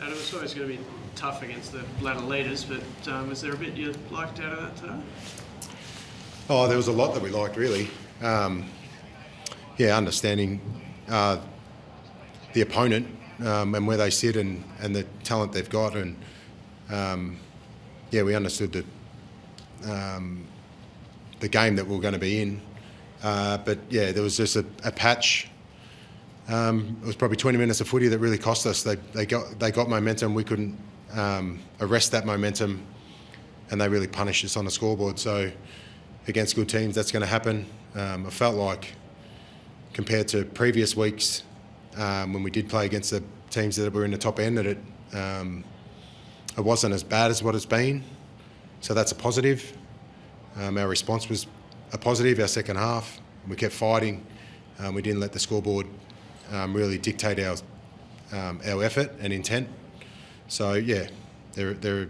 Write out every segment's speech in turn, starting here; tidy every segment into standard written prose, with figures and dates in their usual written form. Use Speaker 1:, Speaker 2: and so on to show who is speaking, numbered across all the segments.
Speaker 1: And it was always going to be tough against the ladder leaders, but was there a bit you liked out of that today?
Speaker 2: Oh, there was a lot that we liked, really. Understanding the opponent and where they sit and the talent they've got, and we understood the game that we were going to be in. There was just a patch. It was probably 20 minutes of footy that really cost us. They got momentum. We couldn't arrest that momentum, and they really punished us on the scoreboard. So against good teams, that's going to happen. I felt like compared to previous weeks when we did play against the teams that were in the top end, that it wasn't as bad as what it's been. So that's a positive. Our response was a positive, our second half. We kept fighting. We didn't let the scoreboard really dictate our effort and intent. So, they're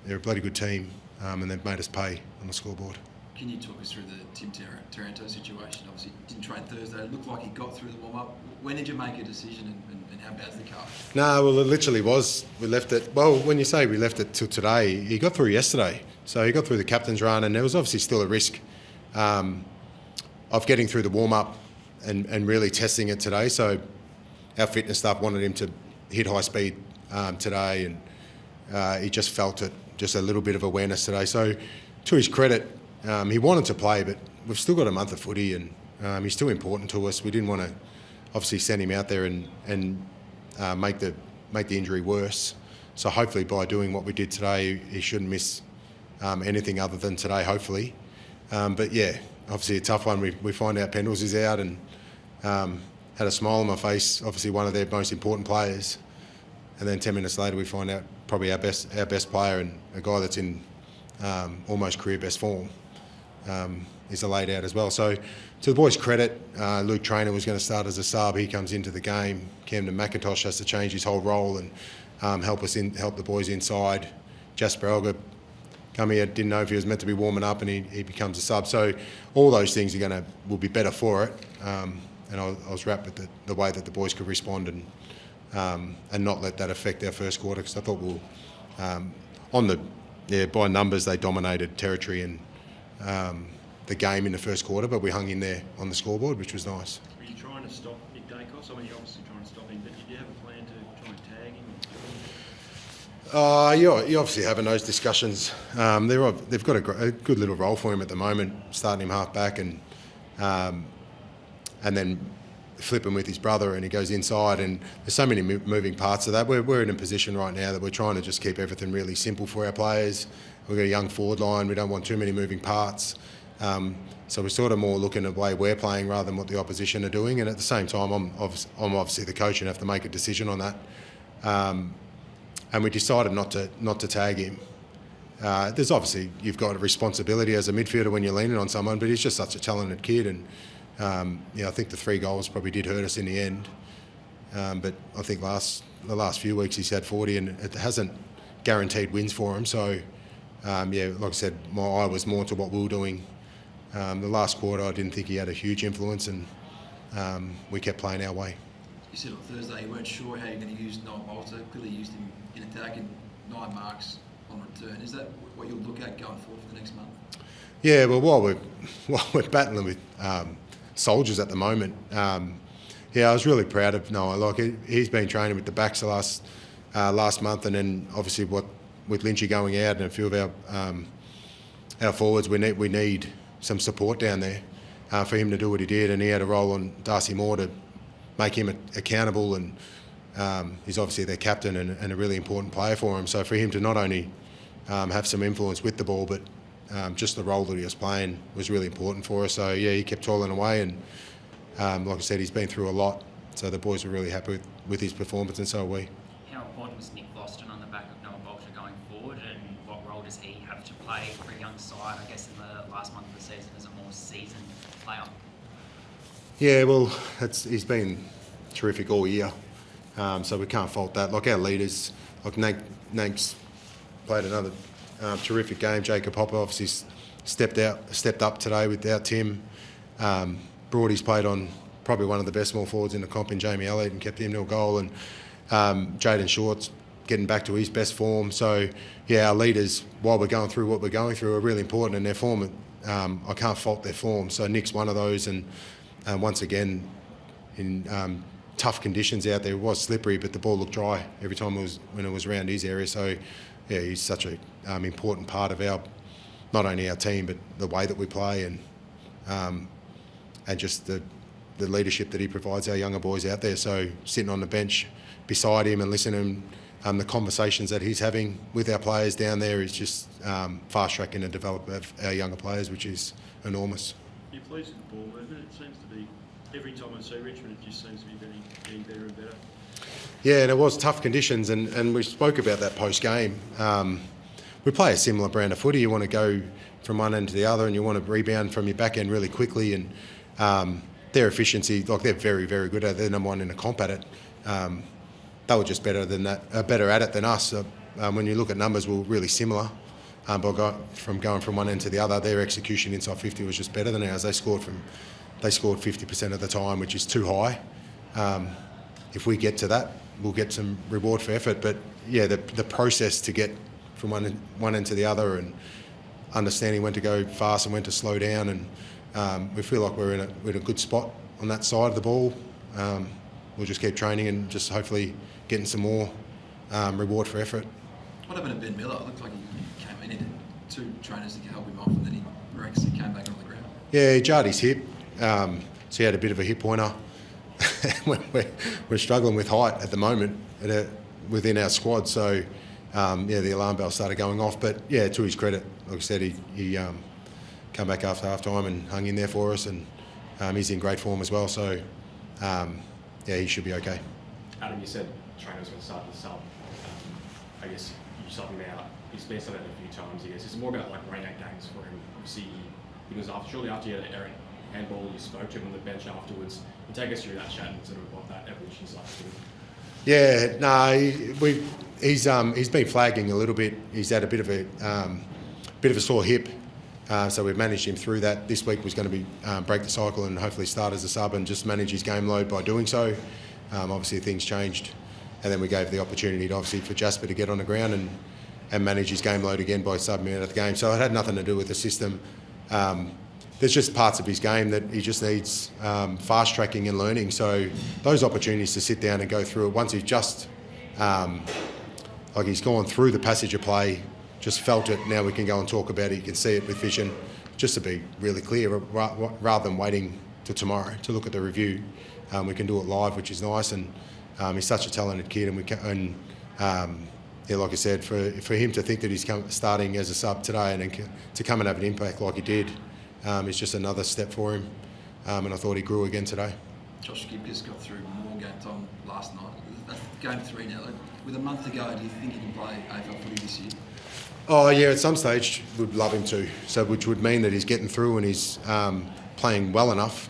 Speaker 2: a bloody good team, and they've made us pay on the scoreboard.
Speaker 3: Can you talk us through the Tim Taranto situation? Obviously, didn't train Thursday. It looked like he got through the warm-up. When did you make a decision, and how bad's the calf?
Speaker 2: No, well, it literally was. We left it. Well, when you say we left it till today, he got through yesterday. So he got through the captain's run, and there was obviously still a risk of getting through the warm-up and really testing it today. So our fitness staff wanted him to hit high speed today, and he just felt it, just a little bit of awareness today. So to his credit, he wanted to play, but we've still got a month of footy, and he's still important to us. We didn't want to obviously send him out there and make the injury worse. So hopefully by doing what we did today, he shouldn't miss anything other than today, hopefully. Obviously a tough one. We find out Pendles is out, and had a smile on my face, obviously one of their most important players. And then 10 minutes later, we find out probably our best player, and a guy that's in almost career best form is laid out as well. So to the boys' credit, Luke Traynor was going to start as a sub. He comes into the game. Camden McIntosh has to change his whole role and help the boys inside. Jasper Elger come here, didn't know if he was meant to be warming up, and he becomes a sub. So all those things will be better for it. And I was wrapped with the way that the boys could respond and not let that affect our first quarter, because I thought by numbers they dominated territory and the game in the first quarter, but we hung in there on the scoreboard, which was nice.
Speaker 4: Were you trying to stop Nick Dacos? I mean, you're obviously trying to stop him, but did you have a plan to try and tag him?
Speaker 2: You obviously having those discussions. They've got a good little role for him at the moment, starting him half back and then flipping with his brother, and he goes inside, and there's so many moving parts of that. We're in a position right now that we're trying to just keep everything really simple for our players. We've got a young forward line. We don't want too many moving parts. So we're sort of more looking at the way we're playing rather than what the opposition are doing. And at the same time, I'm obviously the coach and have to make a decision on that. And we decided not to tag him. There's obviously, you've got a responsibility as a midfielder when you're leaning on someone, but he's just such a talented kid, and I think the 3 goals probably did hurt us in the end. But I think the last few weeks he's had 40, and it hasn't guaranteed wins for him. So like I said, my eye was more to what we were doing. The last quarter, I didn't think he had a huge influence, and we kept playing our way.
Speaker 3: You said on Thursday you weren't sure how you're going to use Noel Bolter. Clearly used him in attack and 9 marks on return. Is that what you'll look at going forward for the next month?
Speaker 2: Yeah, well, while we're battling with soldiers at the moment, I was really proud of Noah. Like he's been training with the backs the last month, and then obviously with Lynchy going out and a few of our forwards, we need some support down there for him to do what he did, and he had a role on Darcy Moore to make him accountable, and he's obviously their captain and a really important player for him. So for him to not only have some influence with the ball, but just the role that he was playing was really important for us. So he kept toiling away, and like I said, he's been through a lot. So the boys were really happy with his performance, and so are we.
Speaker 5: How important was Nick Boston on the back of Noah Bolter going forward, and what role does he have to play for a young side, I guess, in the last month of the season as a more seasoned player?
Speaker 2: Yeah, well, he's been terrific all year, so we can't fault that. Like our leaders, like Nank's played another terrific game. Jacob Hopper obviously stepped up today without Tim. Broady's played on probably one of the best small forwards in the comp in Jamie Elliott and kept him to a goal. And Jaden Short's getting back to his best form. So, yeah, our leaders, while we're going through what we're going through, are really important in their form. I can't fault their form. So Nick's one of those, and once again, in tough conditions out there, it was slippery, but the ball looked dry every time when it was around his area. So, yeah, he's such a important part of not only our team, but the way that we play and just the leadership that he provides our younger boys out there. So sitting on the bench beside him and listening to the conversations that he's having with our players down there is just fast-tracking the development of our younger players, which is enormous.
Speaker 4: You're pleased with the ball movement? It seems to be, every time I see Richmond, it just seems to be getting better and better.
Speaker 2: Yeah, and it was tough conditions, and we spoke about that post-game. We play a similar brand of footy. You want to go from one end to the other, and you want to rebound from your back end really quickly, and their efficiency, like they're very, very good at it. They're number one in the comp at it. They were just better at it than us. When you look at numbers, we were really similar. But from going from one end to the other, their execution inside 50 was just better than ours. They scored 50% of the time, which is too high. If we get to that, we'll get some reward for effort. But yeah, the process to get from one end to the other, and understanding when to go fast and when to slow down, and we feel like we're in a good spot on that side of the ball. We'll just keep training and just hopefully getting some more reward for effort.
Speaker 3: What happened to Ben Miller? It looked like he came in, he did 2 trainers to help him off, and then he miraculously came back on the ground.
Speaker 2: Yeah, he jarred his hip, so he had a bit of a hip pointer. We're struggling with height at the moment within our squad, so the alarm bell started going off. But yeah, to his credit, like I said, he came back after half time and hung in there for us, and he's in great form as well. So he should be okay.
Speaker 6: Adam, you said trainers when starting to sub. I guess you sub him out. He's been subbed out a few times. I guess it's more about like rain out games for him. Obviously, because shortly after you had Eric handball, you spoke to him on the bench afterwards. Can you take us through that chat and sort of what that evolution's like for him?
Speaker 2: Yeah, no, he's been flagging a little bit. He's had a bit of a sore hip, so we've managed him through that. This week was going to be break the cycle and hopefully start as a sub and just manage his game load by doing so. Obviously things changed, and then we gave the opportunity for Jasper to get on the ground and manage his game load again by subbing him out of the game. So it had nothing to do with the system. There's just parts of his game that he just needs fast tracking and learning. So those opportunities to sit down and go through it once he's just he's gone through the passage of play, just felt it. Now we can go and talk about it. You can see it with vision, just to be really clear, rather than waiting till tomorrow to look at the review. We can do it live, which is nice, and he's such a talented kid. Like I said, for him to think that he's starting as a sub today and then to come and have an impact like he did, is just another step for him. And I thought he grew again today.
Speaker 3: Josh Gibcus got through more game time last night. That's game 3 now. With a month to go, do you think he can play AFL footy this year?
Speaker 2: Oh yeah, at some stage we'd love him to. So which would mean that he's getting through and he's playing well enough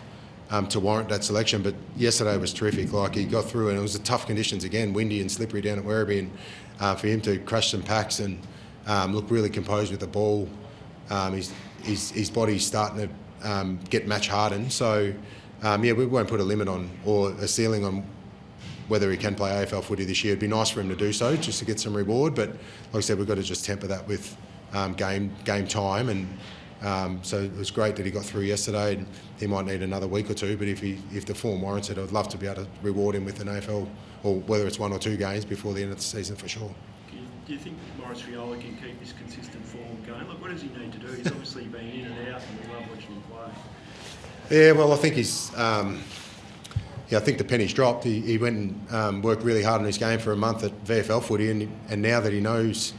Speaker 2: to warrant that selection. But yesterday was terrific. Like he got through, and it was the tough conditions again, windy and slippery down at Werribee, and for him to crush some packs and look really composed with the ball. His body's starting to get match hardened. So we won't put a limit on or a ceiling on whether he can play AFL footy this year. It'd be nice for him to do so, just to get some reward. But like I said, we've got to just temper that with game time. And so it was great that he got through yesterday. And he might need another week or two, but if the form warrants it, I'd love to be able to reward him with an AFL, or whether it's 1 or 2 games before the end of the season for sure.
Speaker 4: Do you think Maurice Riola can keep this consistent form going? Like, what does he need to do? He's obviously been in and out, and we love watching him play.
Speaker 2: Yeah, well, I think he's. I think the penny's dropped. He went and worked really hard on his game for a month at VFL footy, and now that he knows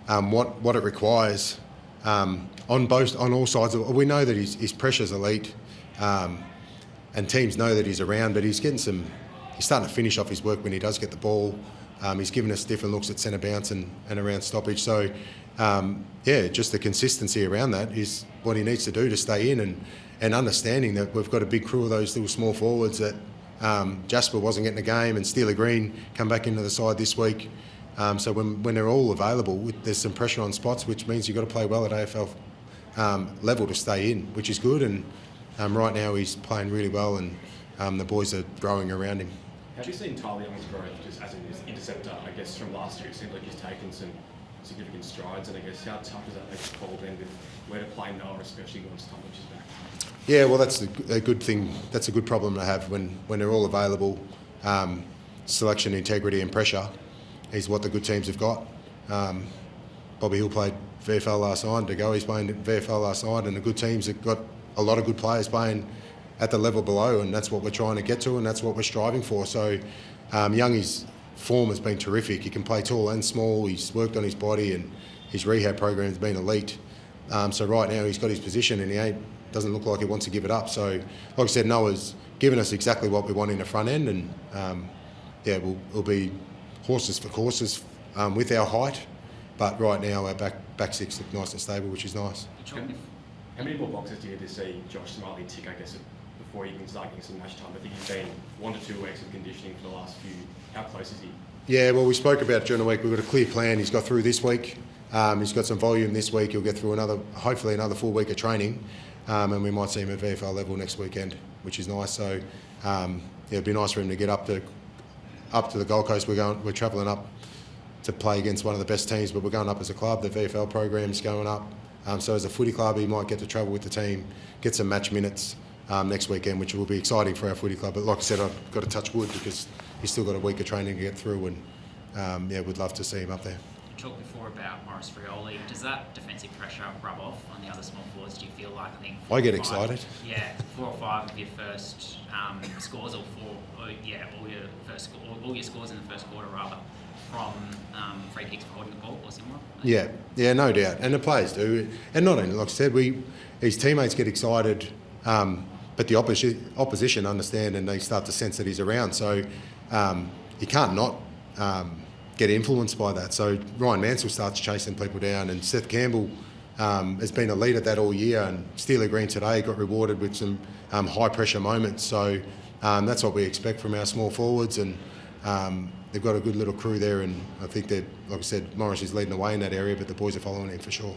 Speaker 2: what it requires on all sides, we know that his pressure's elite, and teams know that he's around. But he's starting to finish off his work when he does get the ball. He's given us different looks at centre bounce and around stoppage. So, just the consistency around that is what he needs to do to stay in, and understanding that we've got a big crew of those little small forwards that Jasper wasn't getting a game, and Steely Green come back into the side this week. So when they're all available, there's some pressure on spots, which means you've got to play well at AFL level to stay in, which is good. And right now he's playing really well, and the boys are growing around him.
Speaker 6: How do you see Tyler Young's growth just as an interceptor? I guess from last year, it seems like he's taken some significant strides, and I guess how tough does that make a call then with where to play Noah, especially once Tomlich is back?
Speaker 2: Yeah, well, that's a good thing. That's a good problem to have when they're all available. Selection, integrity, and pressure is what the good teams have got. Bobby Hill played VFL last night. De Goey's playing VFL last night, and the good teams have got a lot of good players playing at the level below, and that's what we're trying to get to, and that's what we're striving for. So, Youngie's form has been terrific. He can play tall and small. He's worked on his body, and his rehab program's been elite. So right now he's got his position, and he doesn't look like he wants to give it up. So, like I said, Noah's given us exactly what we want in the front end, and we'll be horses for courses with our height. But right now our back six look nice and stable, which is nice.
Speaker 6: How many more boxes do you need to see Josh Smiley tick, I guess, before you can start getting some match time? I think he's been 1 to 2 weeks of conditioning for the last few. How close is he?
Speaker 2: Yeah, well, we spoke about it during the week. We've got a clear plan. He's got through this week. He's got some volume this week. He'll get through hopefully another full week of training, and we might see him at VFL level next weekend, which is nice. So, it'd be nice for him to get up to the Gold Coast. We're travelling up to play against one of the best teams, but we're going up as a club. The VFL program's going up. So as a footy club, he might get to travel with the team, get some match minutes next weekend, which will be exciting for our footy club. But like I said, I've got to touch wood because he's still got a week of training to get through, and we'd love to see him up there.
Speaker 5: You talked before about Morris Frioli. Does that defensive pressure rub off on the other small forwards? Do you feel like
Speaker 2: I get excited.
Speaker 5: Yeah, 4 or 5 of your first scores, all your scores in the first quarter rather, from free kicks for holding the ball or similar?
Speaker 2: Yeah, no doubt. And the players do. And not only, like I said, his teammates get excited, but the opposition understand and they start to sense that he's around. So you can't not get influenced by that. So Ryan Mansell starts chasing people down, and Seth Campbell has been a lead at that all year, and Steeler Green today got rewarded with some high pressure moments. So that's what we expect from our small forwards, and they've got a good little crew there, and I think that, like I said, Morris is leading the way in that area, but the boys are following him for sure.